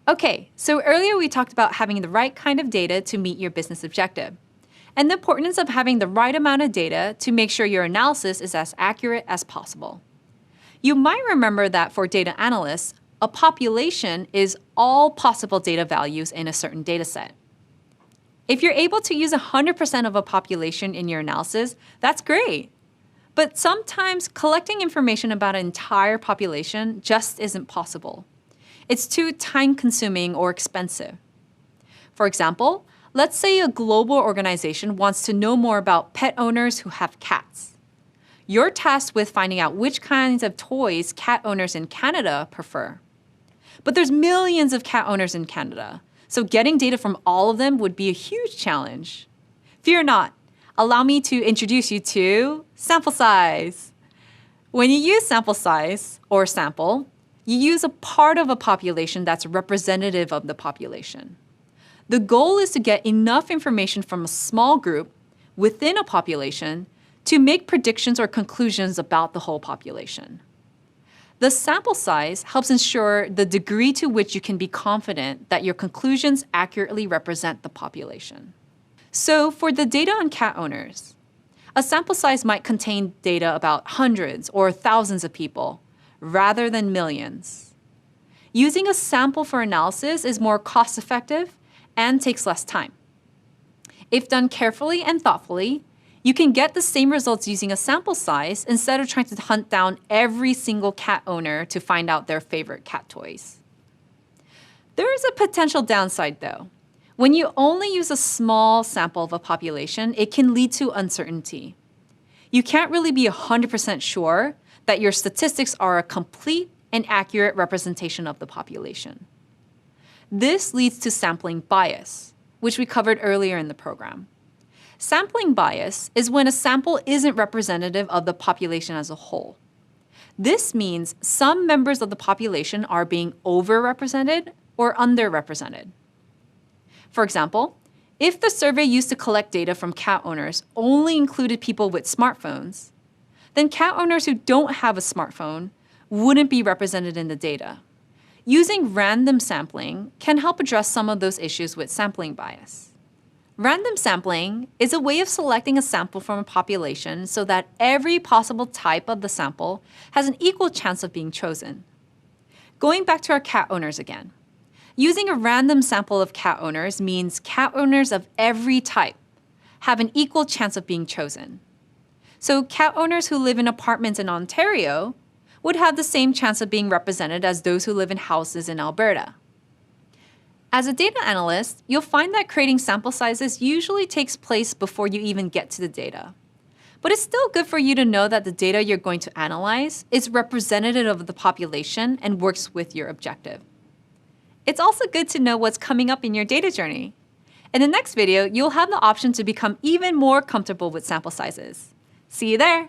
Okay, so earlier we talked about having the right kind of data to meet your business objective, and the importance of having the right amount of data to make sure your analysis is as accurate as possible. You might remember that for data analysts, a population is all possible data values in a certain data set. If you're able to use 100% of a population in your analysis, that's great. But sometimes collecting information about an entire population just isn't possible. It's too time-consuming or expensive. For example, let's say a global organization wants to know more about pet owners who have cats. You're tasked with finding out which kinds of toys cat owners in Canada prefer. But there's millions of cat owners in Canada, so getting data from all of them would be a huge challenge. Fear not. Allow me to introduce you to sample size. When you use sample size, or sample, you use a part of a population that's representative of the population. The goal is to get enough information from a small group within a population to make predictions or conclusions about the whole population. The sample size helps ensure the degree to which you can be confident that your conclusions accurately represent the population. So for the data on cat owners, a sample size might contain data about hundreds or thousands of people, rather than millions. Using a sample for analysis is more cost-effective and takes less time. If done carefully and thoughtfully, you can get the same results using a sample size instead of trying to hunt down every single cat owner to find out their favorite cat toys. There is a potential downside, though. When you only use a small sample of a population, it can lead to uncertainty. You can't really be 100% sure that your statistics are a complete and accurate representation of the population. This leads to sampling bias, which we covered earlier in the program. Sampling bias is when a sample isn't representative of the population as a whole. This means some members of the population are being overrepresented or underrepresented. For example, if the survey used to collect data from cat owners only included people with smartphones, then cat owners who don't have a smartphone wouldn't be represented in the data. Using random sampling can help address some of those issues with sampling bias. Random sampling is a way of selecting a sample from a population so that every possible type of the sample has an equal chance of being chosen. Going back to our cat owners again. Using a random sample of cat owners means cat owners of every type have an equal chance of being chosen. So cat owners who live in apartments in Ontario would have the same chance of being represented as those who live in houses in Alberta. As a data analyst, you'll find that creating sample sizes usually takes place before you even get to the data. But it's still good for you to know that the data you're going to analyze is representative of the population and works with your objective. It's also good to know what's coming up in your data journey. In the next video, you'll have the option to become even more comfortable with sample sizes. See you there!